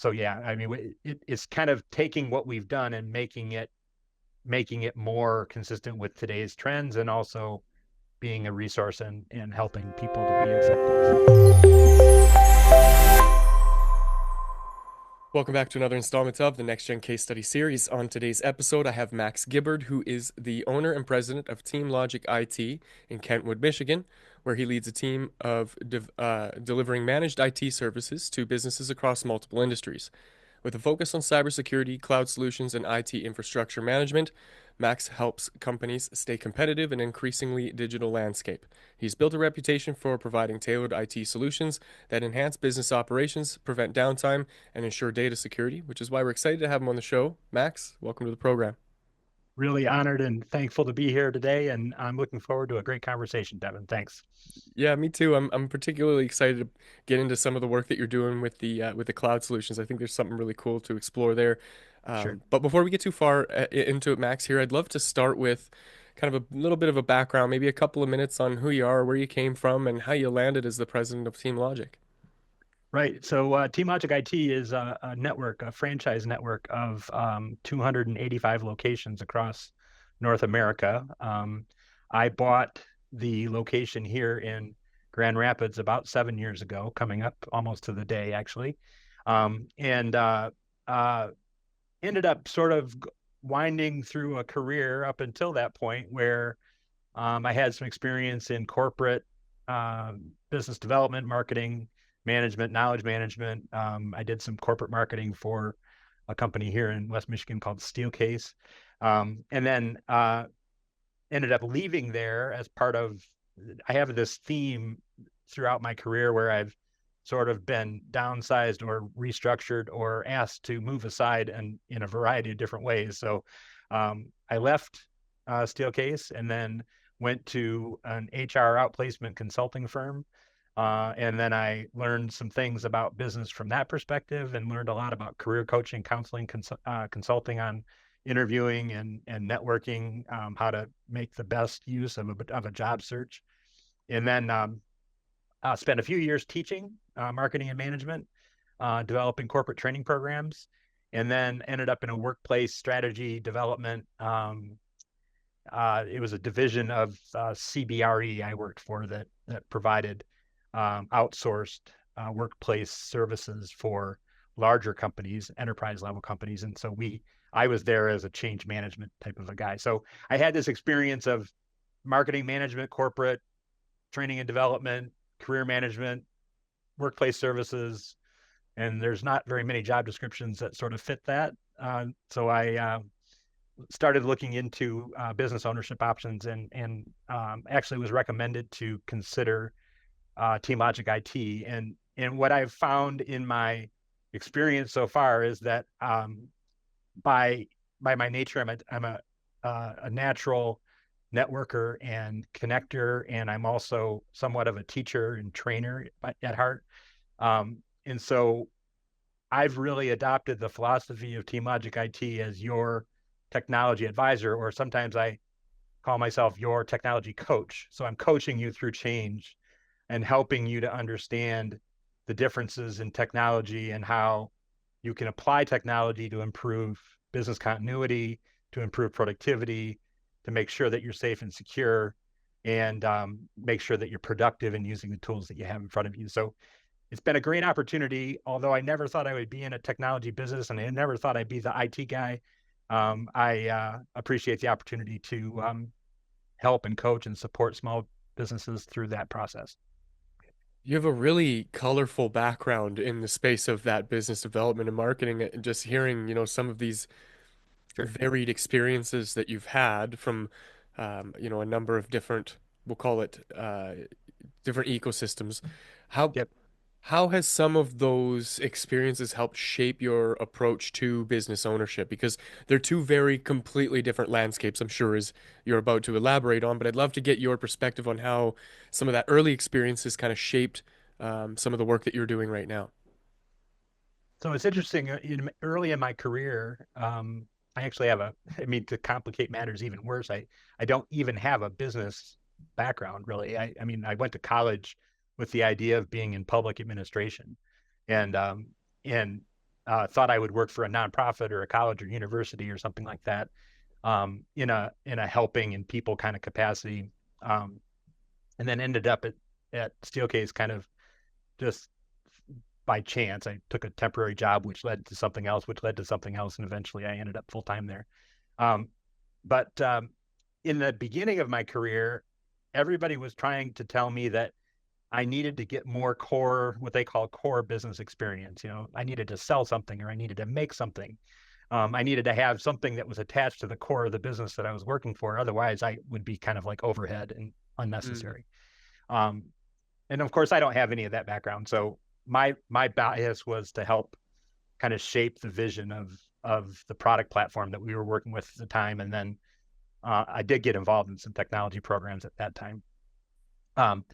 So yeah, I mean, it's kind of taking what we've done and making it more consistent with today's trends, and also being a resource and helping people to be effective. Welcome back to another installment of the Next Gen Case Study Series. On today's episode, I have Max Gibbard, who is the owner and president of TeamLogic IT in Kentwood, Michigan, where he leads a team of delivering managed IT services to businesses across multiple industries. With a focus on cybersecurity, cloud solutions, and IT infrastructure management, Max helps companies stay competitive in an increasingly digital landscape. He's built a reputation for providing tailored IT solutions that enhance business operations, prevent downtime, and ensure data security, which is why we're excited to have him on the show. Max, welcome to the program. Really honored and thankful to be here today, and I'm looking forward to a great conversation, Devin. Thanks. Yeah, me too. I'm particularly excited to get into some of the work that you're doing with the cloud solutions. I think there's something really cool to explore there. Sure. But before we get too far into it, Max, here, I'd love to start with kind of a little bit of a background, maybe a couple of minutes on who you are, where you came from, and how you landed as the president of Team Logic. Right. So TeamLogic IT is a network, a franchise network of 285 locations across North America. I bought the location here in Grand Rapids about 7 years ago, coming up almost to the day, actually. And uh, Ended up sort of winding through a career up until that point where I had some experience in corporate business development, marketing, management, knowledge management. I did some corporate marketing for a company here in West Michigan called Steelcase, and then ended up leaving there as part of. I have this theme throughout my career where I've sort of been downsized or restructured or asked to move aside and in a variety of different ways. So I left Steelcase and then went to an HR outplacement consulting firm. And then I learned some things about business from that perspective and learned a lot about career coaching, counseling, consulting on interviewing and networking, how to make the best use of a job search. And then spent a few years teaching marketing and management, developing corporate training programs, and then ended up in a workplace strategy development. It was a division of CBRE I worked for that provided outsourced workplace services for larger companies, enterprise level companies. And so I was there as a change management type of a guy. So I had this experience of marketing management, corporate training and development, career management, workplace services, and there's not very many job descriptions that sort of fit that. So I started looking into business ownership options and actually was recommended to consider TeamLogic IT. And what I've found in my experience so far is that by my nature, I'm a natural networker and connector, and I'm also somewhat of a teacher and trainer at heart. And so I've really adopted the philosophy of TeamLogic IT as your technology advisor, or sometimes I call myself your technology coach. So I'm coaching you through change and helping you to understand the differences in technology and how you can apply technology to improve business continuity, to improve productivity, to make sure that you're safe and secure, and make sure that you're productive in using the tools that you have in front of you. So it's been a great opportunity, although I never thought I would be in a technology business and I never thought I'd be the IT guy. I appreciate the opportunity to help and coach and support small businesses through that process. You have a really colorful background in the space of that business development and marketing. And just hearing, some of these Sure. varied experiences that you've had from, a number of different, we'll call it, different ecosystems. How Yep. how has some of those experiences helped shape your approach to business ownership? Because they're two very completely different landscapes, I'm sure, as you're about to elaborate on. But I'd love to get your perspective on how some of that early experiences kind of shaped some of the work that you're doing right now. So it's interesting. Early in my career, I actually have I mean, to complicate matters even worse, I don't even have a business background really. I mean, I went to college with the idea of being in public administration, and and thought I would work for a nonprofit or a college or university or something like that, in a helping and people kind of capacity, um, and then ended up at Steelcase kind of just by chance. I took a temporary job, which led to something else, which led to something else, and eventually I ended up full time there. Um, but in the beginning of my career, everybody was trying to tell me that I needed to get more core, what they call core business experience. I needed to sell something or I needed to make something. I needed to have something that was attached to the core of the business that I was working for. Otherwise, I would be kind of like overhead and Mm. unnecessary. Um, and of course, I don't have any of that background. So my bias was to help kind of shape the vision of the product platform that we were working with at the time. And then I did get involved in some technology programs at that time. Um,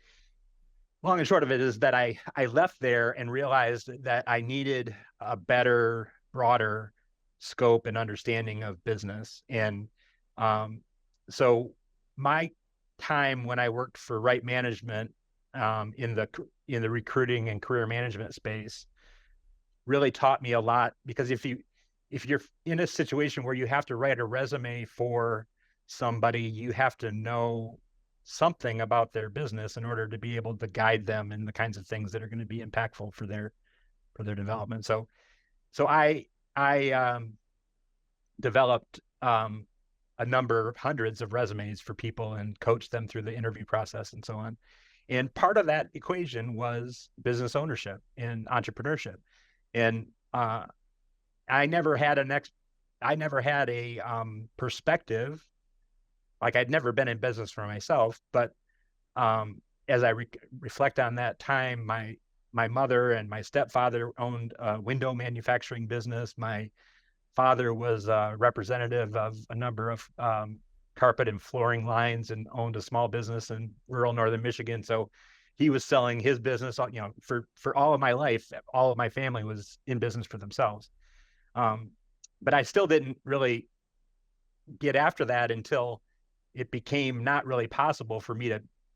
Long and short of it is that I left there and realized that I needed a better, broader scope and understanding of business. And um, so my time when I worked for Right Management, in the recruiting and career management space, really taught me a lot, because if you're in a situation where you have to write a resume for somebody, you have to know something about their business in order to be able to guide them in the kinds of things that are going to be impactful for their development. So I developed a number of hundreds of resumes for people and coached them through the interview process and so on. And part of that equation was business ownership and entrepreneurship. And I never had I never had a perspective. Like, I'd never been in business for myself, but as I reflect on that time, my mother and my stepfather owned a window manufacturing business. My father was a representative of a number of carpet and flooring lines and owned a small business in rural northern Michigan. So he was selling his business. For all of my life, all of my family was in business for themselves. Um, but I still didn't really get after that until it became not really possible for me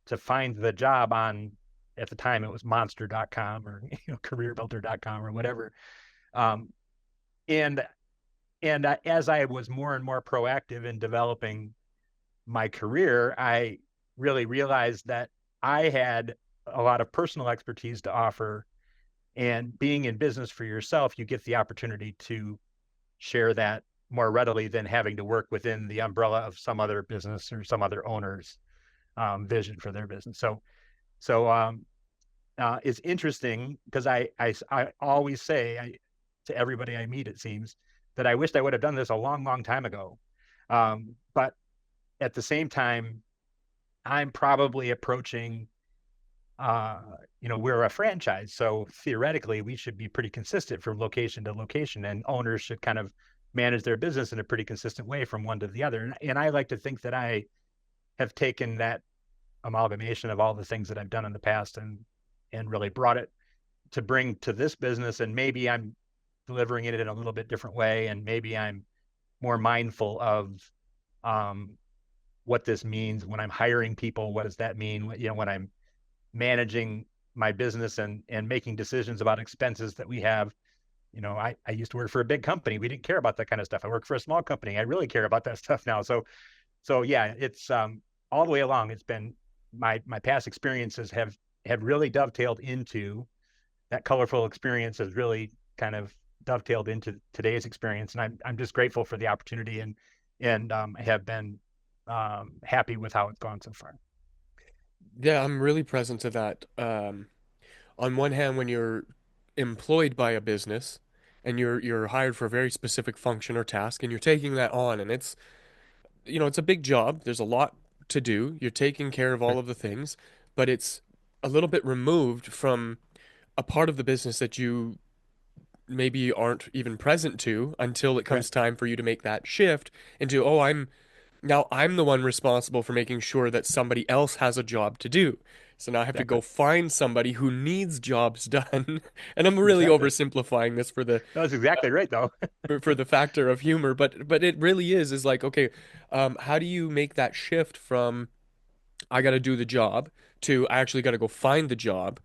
to find the job on, at the time it was monster.com or careerbuilder.com or whatever. Um, and as I was more and more proactive in developing my career, I really realized that I had a lot of personal expertise to offer. And being in business for yourself, you get the opportunity to share that more readily than having to work within the umbrella of some other business or some other owner's vision for their business. So it's interesting because I always say to everybody I meet, it seems, that I wished I would have done this a long, long time ago. But at the same time, I'm probably approaching, uh, we're a franchise. So theoretically, we should be pretty consistent from location to location, and owners should kind of manage their business in a pretty consistent way from one to the other. And I like to think that I have taken that amalgamation of all the things that I've done in the past and really brought it to bring to this business. And maybe I'm delivering it in a little bit different way, and maybe I'm more mindful of um, what this means when I'm hiring people. What does that mean? When I'm managing my business and making decisions about expenses that we have. I used to work for a big company. We didn't care about that kind of stuff. I work for a small company. I really care about that stuff now. So yeah, it's all the way along. It's been my past experiences have really dovetailed into that colorful experience, has really kind of dovetailed into today's experience. And I'm just grateful for the opportunity, and have been happy with how it's gone so far. Yeah, I'm really present to that. On one hand, when you're employed by a business and you're hired for a very specific function or task, and you're taking that on, and it's a big job. There's a lot to do. You're taking care of all of the things, but it's a little bit removed from a part of the business that you maybe aren't even present to until it Right. comes time for you to make that shift into, oh, I'm the one responsible for making sure that somebody else has a job to do. So now I have to go Exactly. find somebody who needs jobs done. And I'm really Exactly. oversimplifying this That's exactly right, though. for the factor of humor, but it really is like, okay, how do you make that shift from I got to do the job to I actually got to go find the job,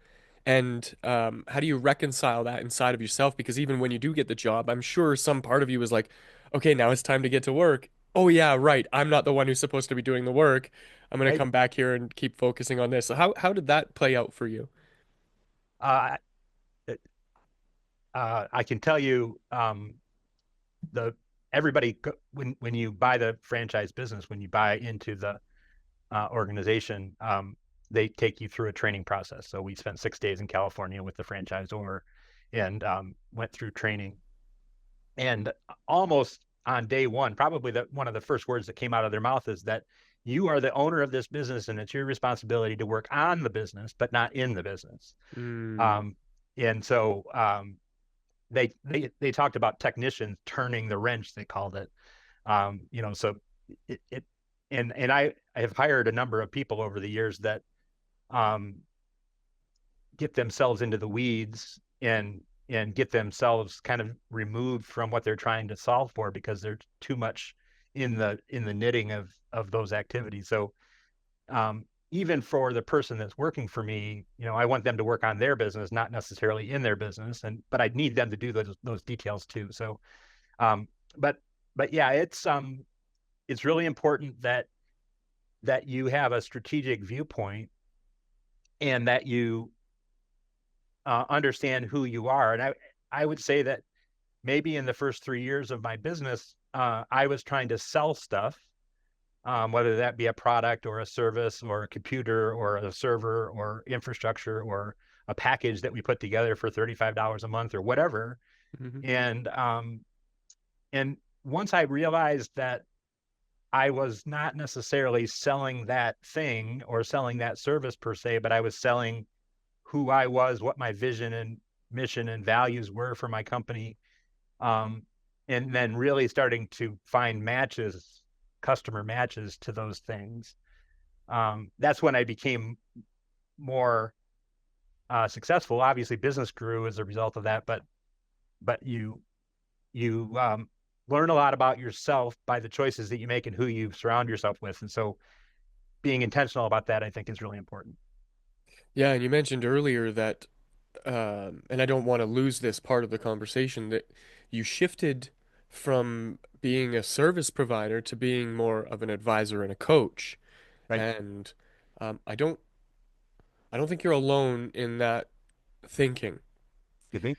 And how do you reconcile that inside of yourself? Because even when you do get the job, I'm sure some part of you is like, okay, now it's time to get to work. Oh yeah, right. I'm not the one who's supposed to be doing the work. I'm gonna Right. come back here and keep focusing on this. So how did that play out for you? Uh, I can tell you, the everybody when you buy the franchise business, when you buy into the organization, they take you through a training process. So we spent 6 days in California with the franchisor and went through training. And almost on day one, probably one of the first words that came out of their mouth is that you are the owner of this business and it's your responsibility to work on the business, but not in the business. Mm, Um, and so they talked about technicians turning the wrench, they called it. So it and I have hired a number of people over the years that um, get themselves into the weeds and get themselves kind of removed from what they're trying to solve for because they're too much in the knitting of those activities. So even for the person that's working for me, I want them to work on their business, not necessarily in their business, but I need them to do those details too. So, um, but but yeah, it's really important that you have a strategic viewpoint and that you understand who you are. And I would say that maybe in the first 3 years of my business, I was trying to sell stuff, whether that be a product or a service or a computer or a server or infrastructure or a package that we put together for $35 a month or whatever. hmm And once I realized that I was not necessarily selling that thing or selling that service per se, but I was selling who I was, what my vision and mission and values were for my company, um, and then really starting to find matches, customer matches to those things. That's when I became more successful. Obviously, business grew as a result of that, but you learn a lot about yourself by the choices that you make and who you surround yourself with, and so being intentional about that, I think, is really important. Yeah, and you mentioned earlier that, and I don't want to lose this part of the conversation, that you shifted from being a service provider to being more of an advisor and a coach. Right? And um, I don't, I don't think you're alone in that thinking. Excuse me.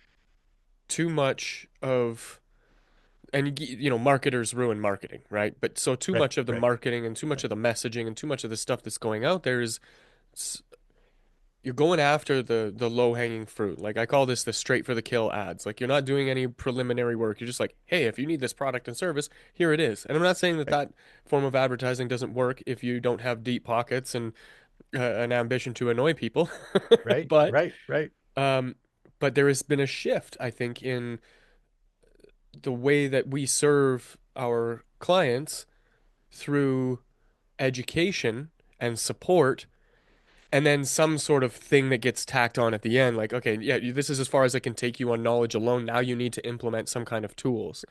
Too much of, and marketers ruin marketing, right? But so too Right. much of the Right. marketing and too much Right. of the messaging and too much of the stuff that's going out there is you're going after the low-hanging fruit. Like I call this the straight for the kill ads. Like you're not doing any preliminary work. You're just like, hey, if you need this product and service, here it is. And I'm not saying that Right. that form of advertising doesn't work if you don't have deep pockets and an ambition to annoy people. Right. But Right. Right. um, but there has been a shift, I think, in the way that we serve our clients through education and support and then some sort of thing that gets tacked on at the end like okay yeah this is as far as I can take you on knowledge alone. Now you need to implement some kind of tools,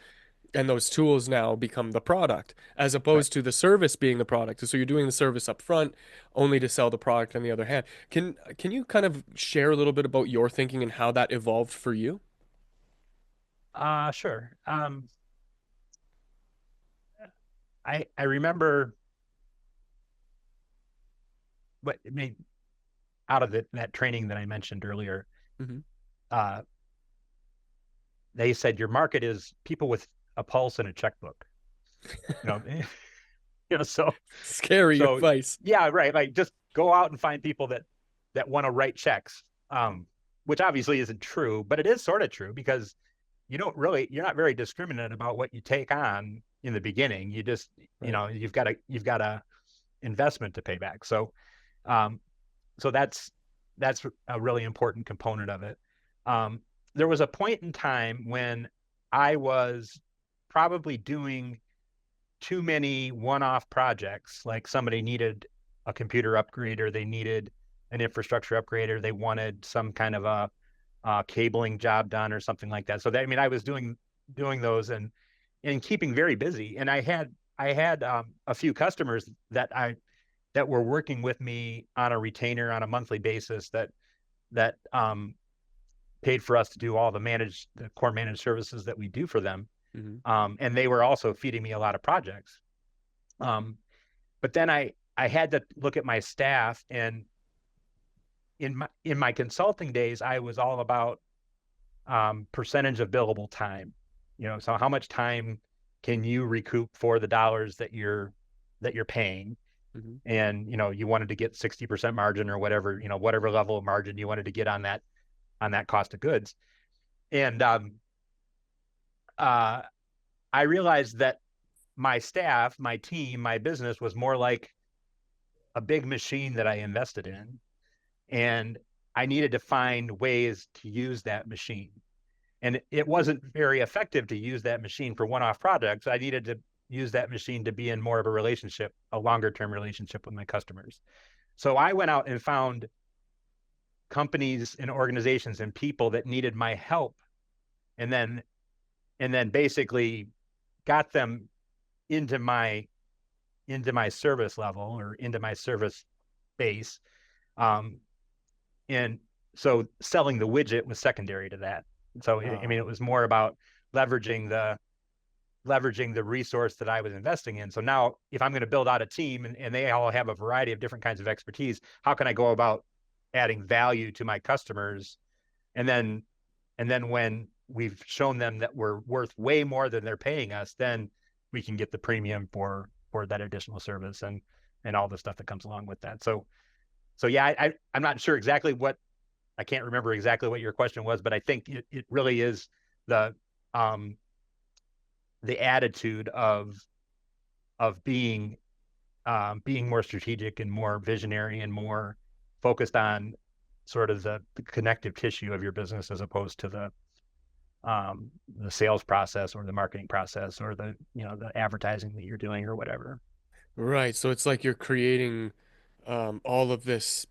and those tools now become the product as Right. opposed to the service being the product. So you're doing the service up front only to sell the product on the other hand. Can you kind of share a little bit about your thinking and how that evolved for you? Sure. I remember what I mean out of that training that I mentioned earlier. hmm Uh, they said your market is people with a pulse and a checkbook. You know, so Scary so advice. yeah, right. Like just go out and find people that want to write checks. Which obviously isn't true, but it is sort of true because you're not very discriminate about what you take on in the beginning. You just, Right. you've got a investment to pay back. Um, so that's a really important component of it. Um, there was a point in time when I was probably doing too many one-off projects, like somebody needed a computer upgrade or they needed an infrastructure upgrade or they wanted some kind of a cabling job done or something like that. So that, I mean, I was doing those and keeping very busy. And I had a few customers that were working with me on a retainer on a monthly basis that that paid for us to do all the core managed services that we do for them. Mm-hmm. And they were also feeding me a lot of projects. But then I had to look at my staff, and in my consulting days, I was all about percentage of billable time. So how much time can you recoup for the dollars that you're paying? Mm-hmm. And you wanted to get 60% margin or whatever, whatever level of margin you wanted to get on that cost of goods. And I realized that my staff, my team, my business was more like a big machine that I invested in, and I needed to find ways to use that machine. And it wasn't very effective to use that machine for one-off projects. I needed to use that machine to be in more of a relationship, a longer-term relationship with my customers. So I went out and found companies and organizations and people that needed my help, and then basically got them into my service level or into my service base. And so selling the widget was secondary to that. So I mean, it was more about leveraging the resource that I was investing in. So now if I'm going to build out a team, and they all have a variety of different kinds of expertise, how can I go about adding value to my customers? And then when we've shown them that we're worth way more than they're paying us, then we can get the premium for that additional service and all the stuff that comes along with that. So yeah, I'm not sure exactly I can't remember exactly what your question was, but I think it really is the attitude of being more strategic and more visionary and more focused on sort of the connective tissue of your business, as opposed to the sales process or the marketing process or the advertising that you're doing or whatever. Right. So it's like you're creating all of this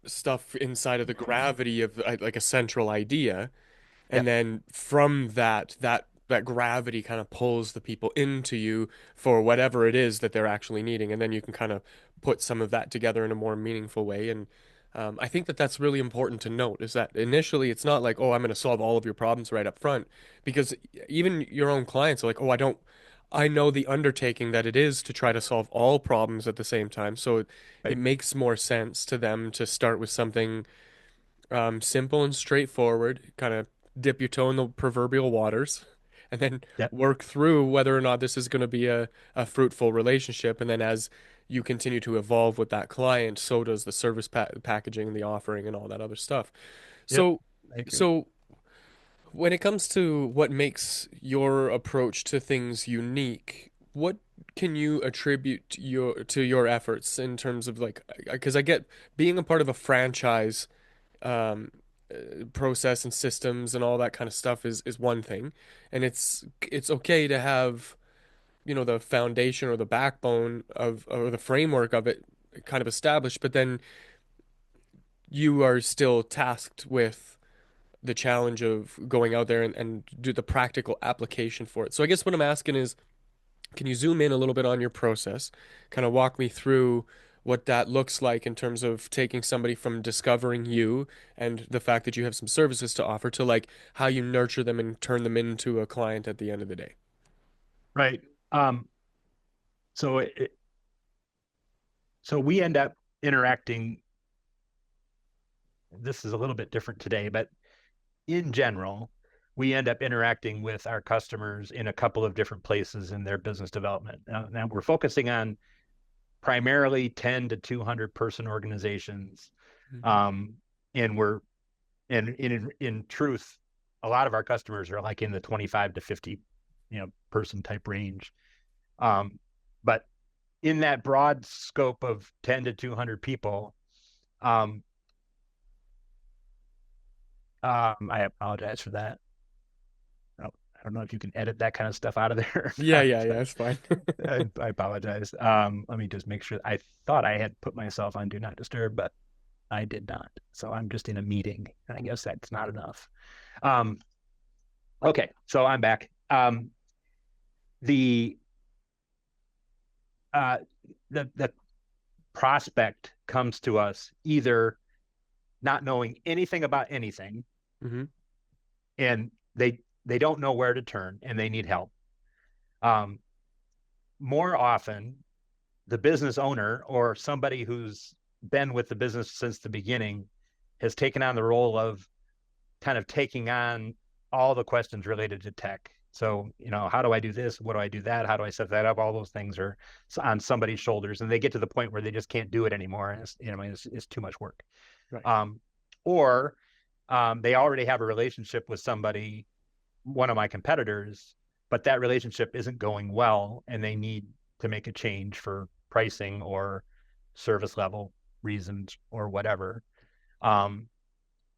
stuff inside of the gravity of like a central idea, Yeah. and then from that gravity kind of pulls the people into you for whatever it is that they're actually needing, and then you can kind of put some of that together in a more meaningful way. And I think that that's really important to note, is that initially it's not like, oh, I'm going to solve all of your problems right up front, because even your own clients are like, oh, I know the undertaking that it is to try to solve all problems at the same time, so it Right. makes more sense to them to start with something simple and straightforward, kind of dip your toe in the proverbial waters, and then Yeah. work through whether or not this is going to be a fruitful relationship. And then as you continue to evolve with that client, so does the service packaging, the offering, and all that other stuff. Yep. So, I agree. so when it comes to what makes your approach to things unique, what can you attribute your efforts in terms of, like, because I get being a part of a franchise um, process and systems and all that kind of stuff is one thing, and it's okay to have, the foundation or the backbone of, or the framework of it kind of established, but then you are still tasked with the challenge of going out there and do the practical application for it. So I guess what I'm asking is, can you zoom in a little bit on your process? Kind of walk me through what that looks like in terms of taking somebody from discovering you and the fact that you have some services to offer, to like how you nurture them and turn them into a client at the end of the day. Right. Um, so we end up interacting. This is a little bit different today, but in general, we end up interacting with our customers in a couple of different places in their business development. Now we're focusing on primarily 10 to 200 person organizations. Mhm. Um, and we're, and in truth, a lot of our customers are like in the 25 to 50, person type range. But in that broad scope of 10 to 200 people, um, I apologize for that. I don't know if you can edit that kind of stuff out of there. Yeah, yeah, yeah, it's fine. I apologize. Let me just make sure. I thought I had put myself on Do Not Disturb, but I did not. So I'm just in a meeting, and I guess that's not enough. Um, okay, so I'm back. The uh, the prospect comes to us either not knowing anything about anything, Mm-hmm. and they don't know where to turn and they need help. Um, More often, the business owner or somebody who's been with the business since the beginning has taken on the role of kind of taking on all the questions related to tech. So, how do I do this? What do I do that? How do I set that up? All those things are on somebody's shoulders, and they get to the point where they just can't do it anymore. And it's too much work. Right. Um, or they already have a relationship with somebody, one of my competitors, but that relationship isn't going well, and they need to make a change for pricing or service level reasons or whatever. Um,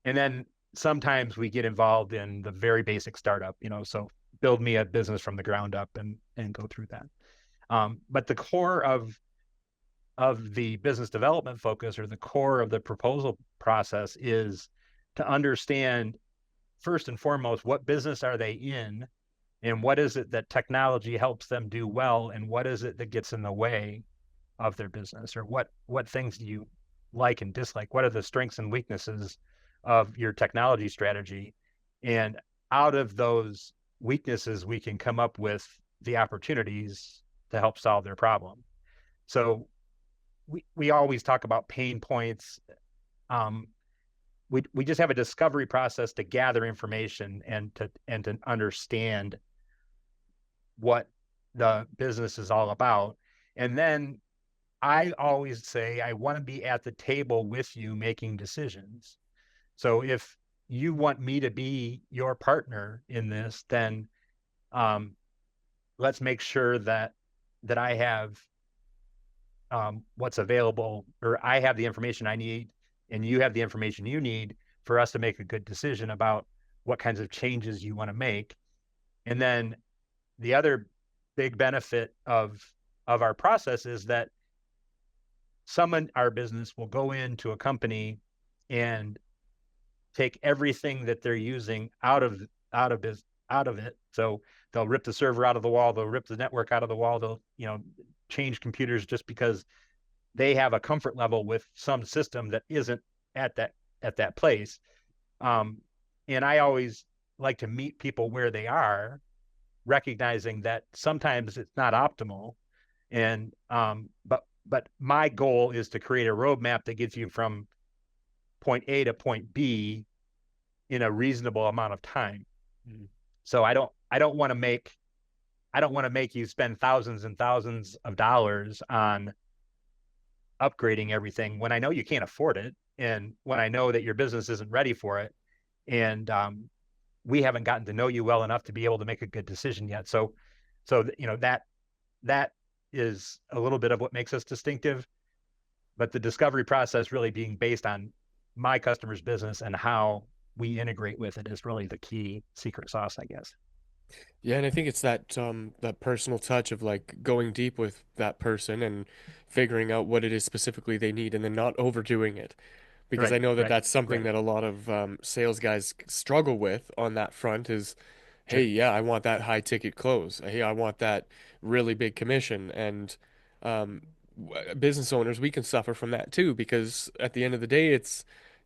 and then sometimes we get involved in the very basic startup, so build me a business from the ground up and go through that. But the core of the business development focus, or the core of the proposal process, is to understand first and foremost, what business are they in, and what is it that technology helps them do well, and what is it that gets in the way of their business, or what things do you like and dislike? What are the strengths and weaknesses of your technology strategy? And out of those weaknesses, we can come up with the opportunities to help solve their problem. So we always talk about pain points. Um, we just have a discovery process to gather information and to understand what the business is all about. And then I always say I want to be at the table with you making decisions. So if you want me to be your partner in this, then um, let's make sure that I have what's available, or I have the information I need, and you have the information you need for us to make a good decision about what kinds of changes you want to make. And then the other big benefit of our process is that someone, our business, will go into a company and take everything that they're using out of it. So they'll rip the server out of the wall, they'll rip the network out of the wall, they'll change computers just because they have a comfort level with some system that isn't at that place. Um, and I always like to meet people where they are, recognizing that sometimes it's not optimal. And but my goal is to create a roadmap that gets you from point A to point B in a reasonable amount of time. Mm. So I don't want to make you spend thousands and thousands of dollars on upgrading everything when I know you can't afford it, and when I know that your business isn't ready for it, and we haven't gotten to know you well enough to be able to make a good decision yet. So that is a little bit of what makes us distinctive, but the discovery process really being based on my customer's business and how we integrate with it is really the key secret sauce, I guess. Yeah, and I think it's that that personal touch of like going deep with that person and figuring out what it is specifically they need and then not overdoing it. Because I Right, know that right, that's something right. that a lot of sales guys struggle with on that front is, hey, Sure. yeah, I want that high ticket close. Hey, I want that really big commission. And um, business owners, we can suffer from that too, because at the end of the day,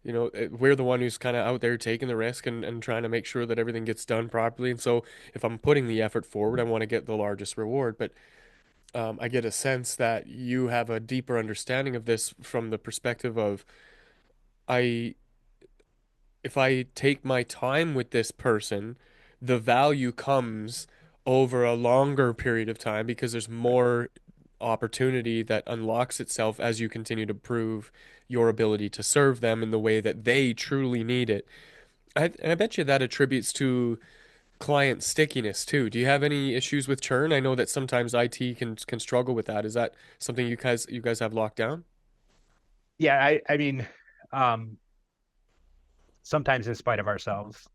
we're the one who's kind of out there taking the risk and trying to make sure that everything gets done properly. And so if I'm putting the effort forward, I want to get the largest reward. But I get a sense that you have a deeper understanding of this from the perspective of, I if I take my time with this person, the value comes over a longer period of time because there's more opportunity that unlocks itself as you continue to prove your ability to serve them in the way that they truly need it. And I bet you that attributes to client stickiness too. Do you have any issues with churn? I know that sometimes IT can struggle with that. Is that something you guys have locked down? Yeah, I mean, um, sometimes in spite of ourselves,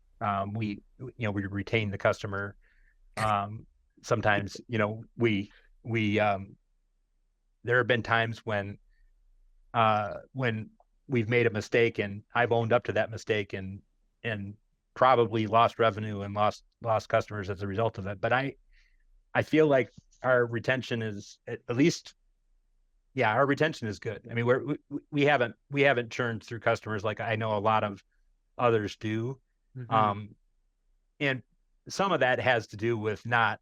we retain the customer. Um, Sometimes, we there have been times when we've made a mistake and I've owned up to that mistake and probably lost revenue and lost customers as a result of it. But I feel like our retention is at least yeah, our retention is good. I mean, we haven't churned through customers like I know a lot of others do. Mm-hmm. Um, and some of that has to do with not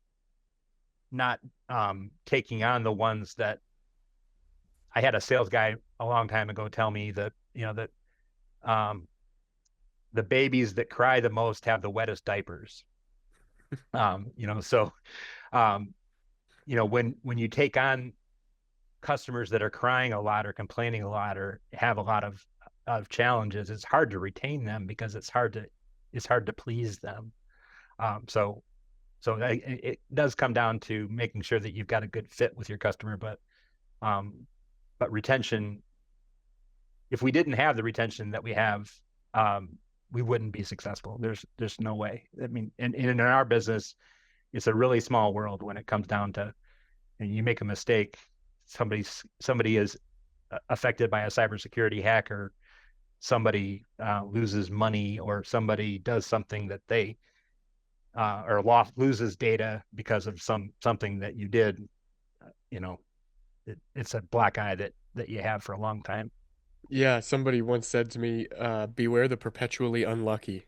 taking on the ones that I had a sales guy a long time ago tell me that, that um, the babies that cry the most have the wettest diapers. So um, when you take on customers that are crying a lot or complaining a lot or have a lot of challenges, it's hard to retain them because it's hard to please them. So it does come down to making sure that you've got a good fit with your customer, um, but retention, if we didn't have the retention that we have, um, we wouldn't be successful. There's no way. I mean, and in our business, it's a really small world when it comes down to, and you make a mistake, somebody is affected by a cybersecurity hack, or somebody loses money, or somebody does something that they loses data because of something that you did. You know, it's a black eye that you have for a long time. Yeah, somebody once said to me, "Beware the perpetually unlucky."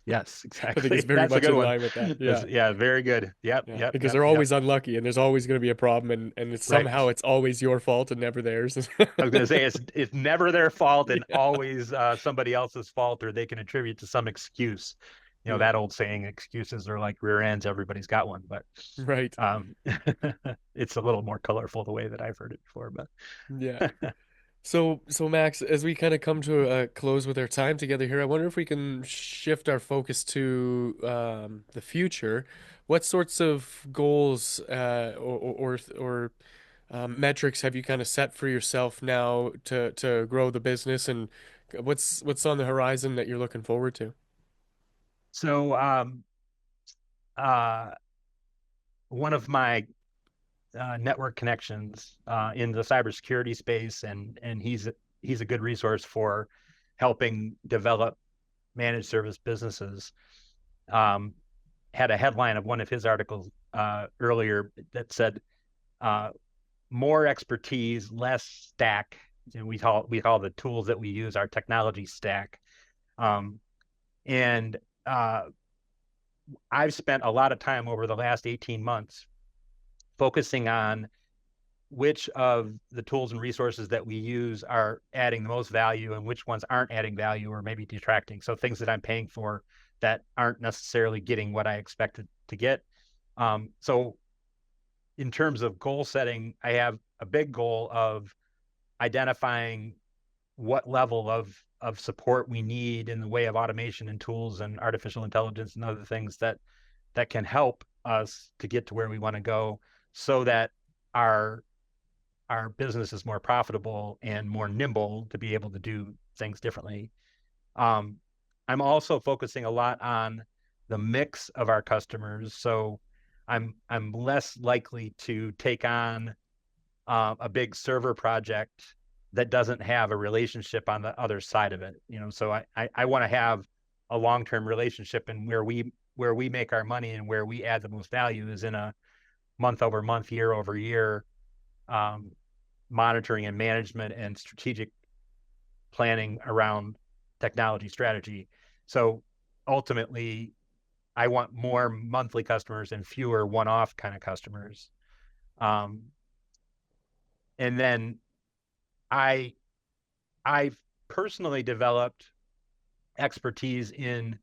Yes, I think it's exactly. very That's a much good in one. line with that. That's, Yeah. yeah, very good. Yep, Yeah, yep, because yep, they're yep. always unlucky and there's always going to be a problem and it's Right. somehow it's always your fault and never theirs. I was going to say it's never their fault and Yeah. always somebody else's fault, or they can attribute to some excuse. Yeah. That old saying, excuses are like rear ends. Everybody's got one, but Right. um, it's a little more colorful the way that I've heard it before. Yeah. But So Max, as we kind of come to a close with our time together here, I wonder if we can shift our focus to the future. What sorts of goals or metrics have you kind of set for yourself now to grow the business, and what's on the horizon that you're looking forward to? so uh, one of my network connections in the cybersecurity space, and he's a good resource for helping develop managed service businesses. Um, had a headline of one of his articles earlier that said, uh, "More expertise, less stack." And we call the tools that we use our technology stack. Um, and I've spent a lot of time over the last 18 months focusing on which of the tools and resources that we use are adding the most value and which ones aren't adding value or maybe detracting. So things that I'm paying for that aren't necessarily getting what I expected to get. So in terms of goal setting, I have a big goal of identifying what level of support we need in the way of automation and tools and artificial intelligence and other things that can help us to get to where we want to go, so that our our business is more profitable and more nimble to be able to do things differently. Um, I'm also focusing a lot on the mix of our customers. So I'm less likely to take on a big server project that doesn't have a relationship on the other side of it. So I want to have a long-term relationship, and where we make our money and where we add the most value is in a month over month, year over year um, monitoring and management and strategic planning around technology strategy. So ultimately, I want more monthly customers and fewer one-off kind of customers. Um, and then I I've personally developed expertise in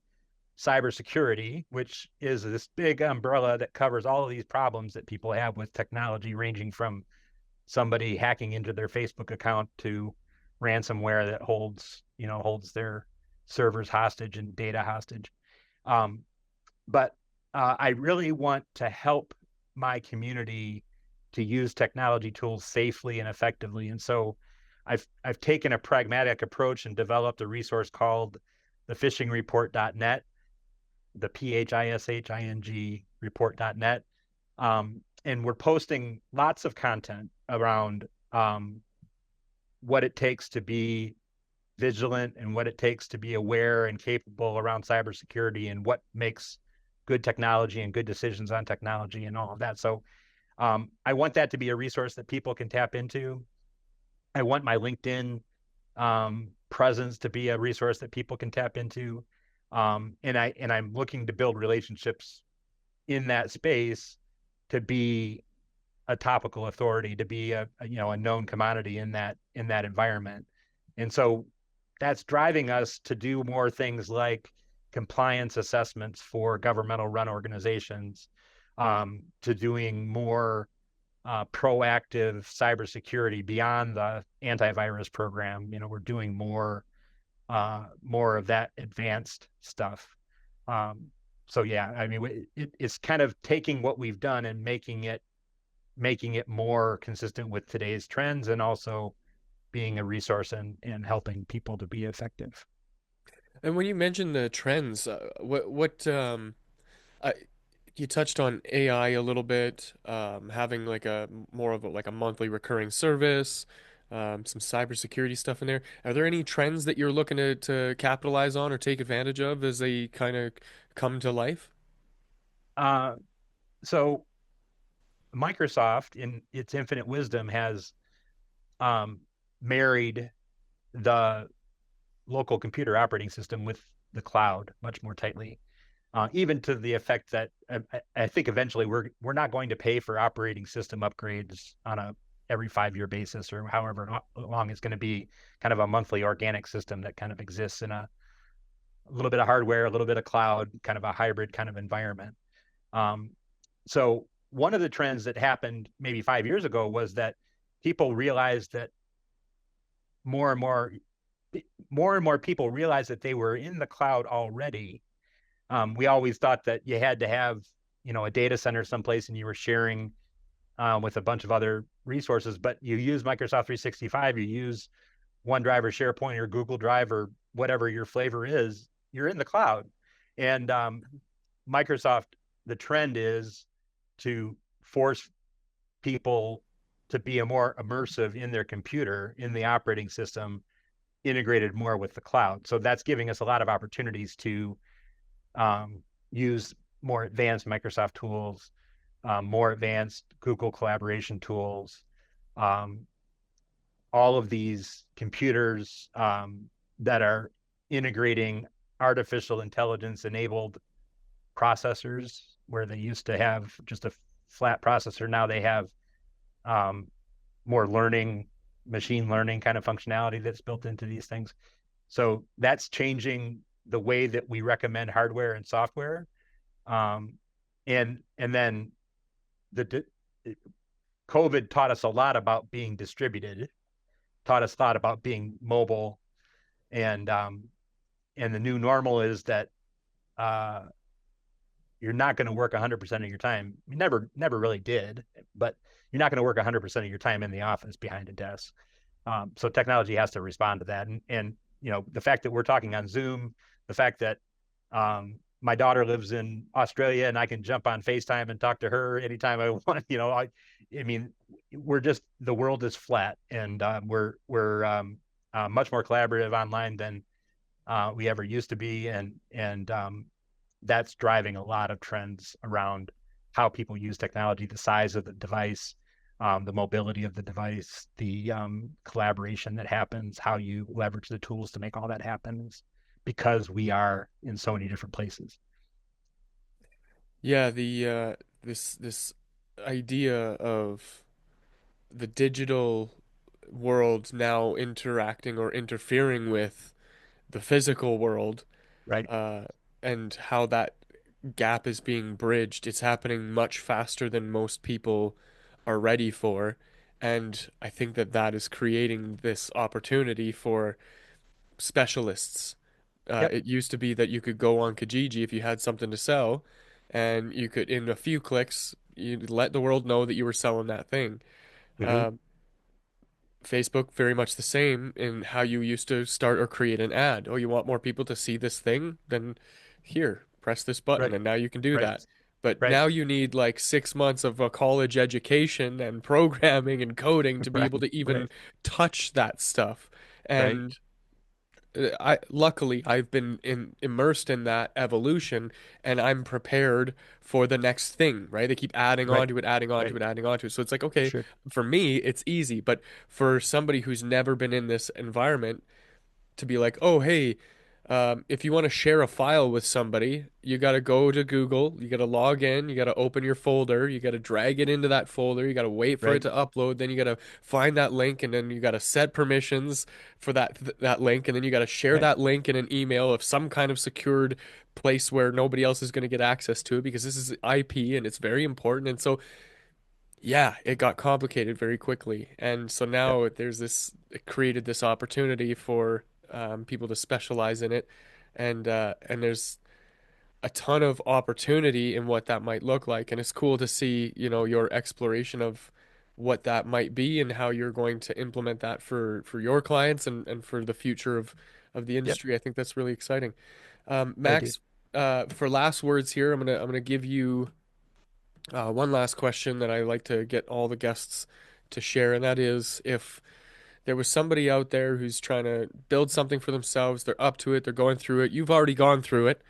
cybersecurity, which is this big umbrella that covers all of these problems that people have with technology, ranging from somebody hacking into their Facebook account to ransomware that holds their servers hostage and data hostage. Um, but I really want to help my community to use technology tools safely and effectively. And so I've taken a pragmatic approach and developed a resource called the phishingreport.net, the PHISHING report.net. And we're posting lots of content around what it takes to be vigilant and what it takes to be aware and capable around cybersecurity, and what makes good technology and good decisions on technology and all of that. So I want that to be a resource that people can tap into. I want my LinkedIn presence to be a resource that people can tap into. And I'm looking to build relationships in that space to be a topical authority, to be a known commodity in that environment. And so that's driving us to do more things like compliance assessments for governmental run organizations, to doing more proactive cybersecurity beyond the antivirus program. We're doing more of that advanced stuff. Um, so yeah, I mean, it's kind of taking what we've done and making it more consistent with today's trends, and also being a resource and helping people to be effective. And when you mentioned the trends, I, you touched on AI a little bit, having like a more of a, like a monthly recurring service, some cybersecurity stuff in there. Are there any trends that you're looking to capitalize on or take advantage of as they kind of come to life? Uh, so Microsoft, in its infinite wisdom, has um, married the local computer operating system with the cloud much more tightly, even to the effect that I think eventually we're not going to pay for operating system upgrades on a every 5 year basis, or however long it's going to be, kind of a monthly organic system that kind of exists in a little bit of hardware, a little bit of cloud, kind of a hybrid kind of environment. Um, so one of the trends that happened maybe 5 years ago was that people realized that more and more more and more people realized that they were in the cloud already. We always thought that you had to have, a data center someplace and you were sharing with a bunch of other resources, but you use Microsoft 365, you use OneDrive or SharePoint or Google Drive or whatever your flavor is, you're in the cloud. And Microsoft, the trend is to force people to be a more immersive in their computer, in the operating system, integrated more with the cloud. So that's giving us a lot of opportunities to use more advanced Microsoft tools, more advanced Google collaboration tools, um, all of these computers that are integrating artificial intelligence enabled processors, where they used to have just a flat processor. Now they have um, more machine learning kind of functionality that's built into these things. So that's changing the way that we recommend hardware and software. Um, and then the COVID taught us a lot about being distributed, taught us a lot about being mobile, and the new normal is that uh, you're not going to work 100% of your time. You never really did, but you're not going to work 100% of your time in the office behind a desk. So technology has to respond to that. And the fact that we're talking on Zoom, the fact that my daughter lives in Australia and I can jump on FaceTime and talk to her anytime I want, I mean, the world is flat, and we're much more collaborative online than we ever used to be. And that's driving a lot of trends around how people use technology, the size of the device, the mobility of the device, the collaboration that happens, how you leverage the tools to make all that happen, because we are in so many different places. Yeah, the this idea of the digital world now interacting or interfering with the physical world, Right. uh, and how that gap is being bridged. It's happening much faster than most people are ready for. And I think that that is creating this opportunity for specialists. Yep. It used to be that you could go on Kijiji if you had something to sell, and you could, in a few clicks, you let the world know that you were selling that thing. Mm-hmm. Um, Facebook, very much the same in how you used to start or create an ad. Oh, you want more people to see this thing? Then here, press this button, Right. and now you can do Right. that. But Right. now you need like 6 months of a college education and programming and coding to be able Right. to even Right. touch that stuff. Right. And I luckily I've been immersed in that evolution, and I'm prepared for the next thing, right? They keep adding Right. on to it, adding on to Right. it, adding on to it. So it's like, okay, Sure. for me, it's easy, but for somebody who's never been in this environment, to be like, oh, hey, if you want to share a file with somebody, you got to go to Google, you got to log in, you got to open your folder, you got to drag it into that folder, you got to wait for it Right. to upload, then you got to find that link, and then you got to set permissions for that link, and then you got to share Right. that link in an email of some kind of secured place where nobody else is going to get access to it because this is IP and it's very important. And so yeah, it got complicated very quickly. And so Yep. now it created this opportunity for people to specialize in it. And there's a ton of opportunity in what that might look like. And it's cool to see, your exploration of what that might be and how you're going to implement that for your clients and for the future of the Yep. industry. I think that's really exciting. I do. Max, for last words here, I'm gonna give you one last question that I like to get all the guests to share, and that is if there was somebody out there who's trying to build something for themselves, they're up to it, they're going through it, you've already gone through it,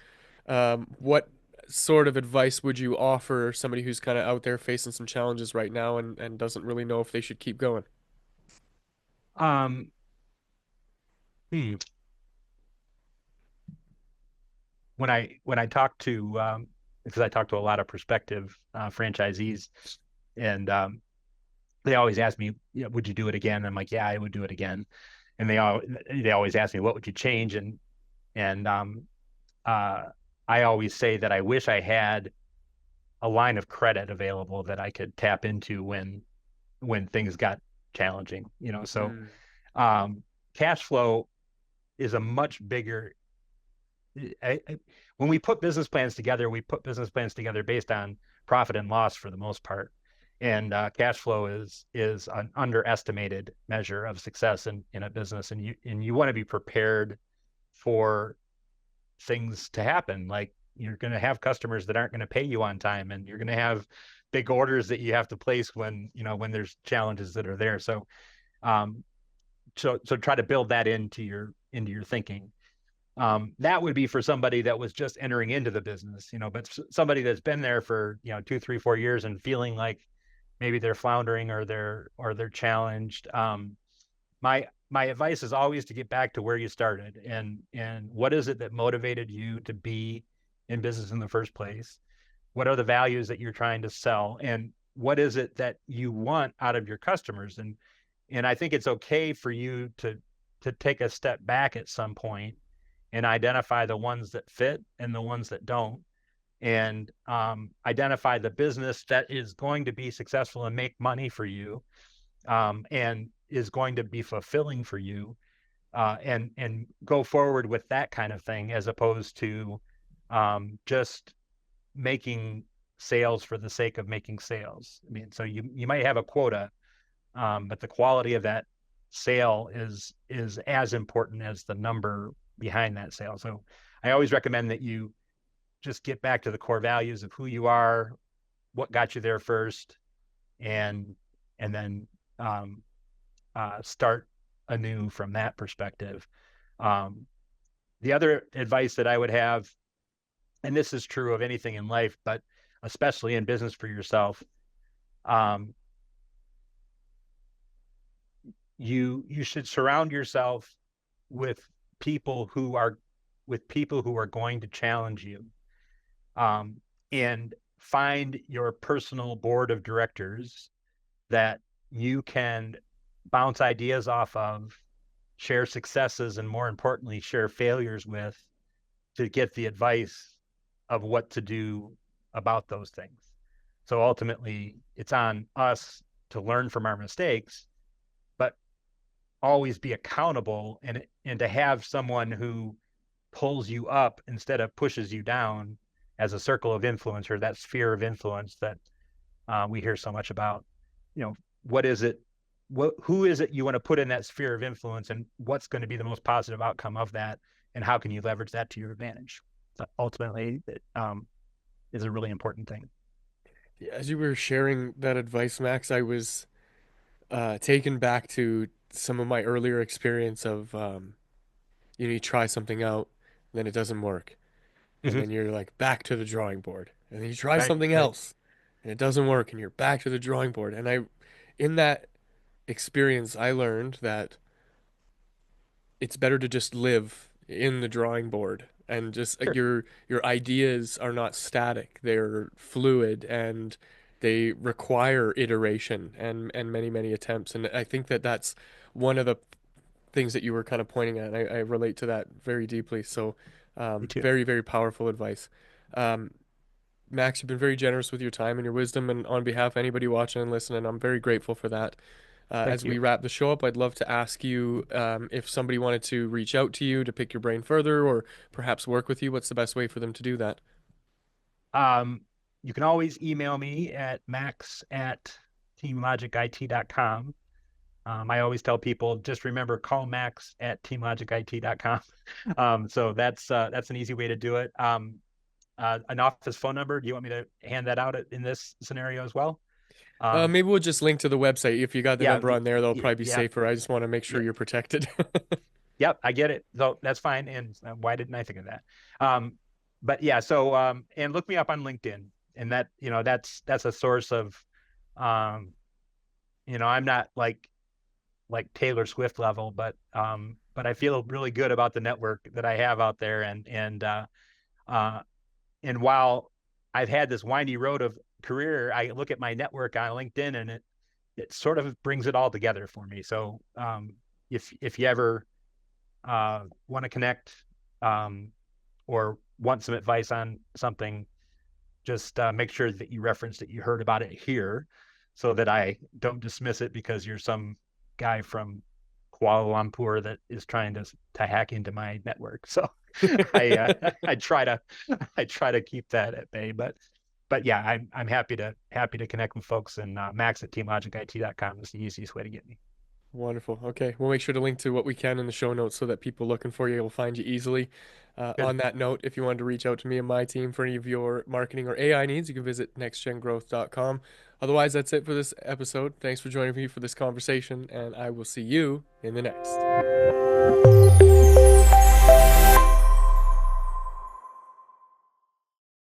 what sort of advice would you offer somebody who's kind of out there facing some challenges right now and doesn't really know if they should keep going? Um, hmm. When I talk to because I talk to a lot of prospective franchisees, and they always ask me, would you do it again? I'm like, yeah, I would do it again. And they always ask me, what would you change? And uh, I always say that I wish I had a line of credit available that I could tap into when things got challenging. So Mm, um, cash flow is a much bigger. When we put business plans together, we put business plans together based on profit and loss for the most part, and cash flow is an underestimated measure of success in a business, and you want to be prepared for things to happen. Like you're going to have customers that aren't going to pay you on time, and you're going to have big orders that you have to place when there's challenges that are there. Um, so try to build that into your thinking. That would be for somebody that was just entering into the business, but somebody that's been there for 2, 3, 4 years and feeling like maybe they're floundering or they're challenged. My advice is always to get back to where you started and what is it that motivated you to be in business in the first place? What are the values that you're trying to sell, and what is it that you want out of your customers? And I think it's okay for you to take a step back at some point and identify the ones that fit and the ones that don't, and identify the business that is going to be successful and make money for you, and is going to be fulfilling for you, and go forward with that kind of thing as opposed to just making sales for the sake of making sales. I mean, so you might have a quota, but the quality of that sale is as important as the number behind that sale. So I always recommend that you just get back to the core values of who you are, what got you there first, and and then start anew from that perspective. Um, the other advice that I would have, and this is true of anything in life, but especially in business for yourself, um, you should surround yourself with people who are going to challenge you, um, and find your personal board of directors that you can bounce ideas off of, share successes, and more importantly, share failures with, to get the advice of what to do about those things. So ultimately, it's on us to learn from our mistakes, but always be accountable, and to have someone who pulls you up instead of pushes you down as a circle of influence, or that sphere of influence that we hear so much about. What is it? Who is it you want to put in that sphere of influence, and what's going to be the most positive outcome of that, and how can you leverage that to your advantage? So ultimately, it is a really important thing. yeah, as you were sharing that advice, Max, I was taken back to some of my earlier experience of you try something out, then it doesn't work. And Hmm. then you're like back to the drawing board. And then you try Right, something right. else and it doesn't work and you're back to the drawing board. And in that experience, I learned that it's better to just live in the drawing board and just Sure. your ideas are not static. They're fluid and they require iteration and many attempts. And I think that that's one of the things that you were kind of pointing at. And I relate to that very deeply. So, Me too. very powerful advice. Um, Max, you've been very generous with your time and your wisdom, and on behalf of anybody watching and listening, I'm very grateful for that. Thank As we you. wrap the show up, I'd love to ask you if somebody wanted to reach out to you to pick your brain further or perhaps work with you, what's the best way for them to do that? Um, you can always email me at max@teamlogicit.com. I always tell people just remember call Max at teamlogicit.com. So that's an easy way to do it. An office phone number. Do you want me to hand that out in this scenario as well? Um, Maybe we'll just link to the website. If you got the yeah, number on there, that'll probably be yeah, safer. I just want to make sure yeah, you're protected. yep, I get it. So that's fine. And why didn't I think of that? But yeah, so and look me up on LinkedIn, and that's a source of, um, I'm not like Taylor Swift level, but I feel really good about the network that I have out there, uh, and while I've had this windy road of career, I look at my network on LinkedIn, and it sort of brings it all together for me. So if you ever want to connect, um, or want some advice on something, just make sure that you reference that you heard about it here, so that I don't dismiss it because you're some guy from Kuala Lumpur that is trying to hack into my network. So I I try to I try to keep that at bay. But yeah, I'm happy to connect with folks, and Max at teamlogicit.com is the easiest way to get me. Wonderful. Okay. We'll make sure to link to what we can in the show notes so that people looking for you will find you easily. Good. On that note, if you wanted to reach out to me and my team for any of your marketing or AI needs, you can visit nextgengrowth.com. Otherwise, that's it for this episode. Thanks for joining me for this conversation, and I will see you in the next.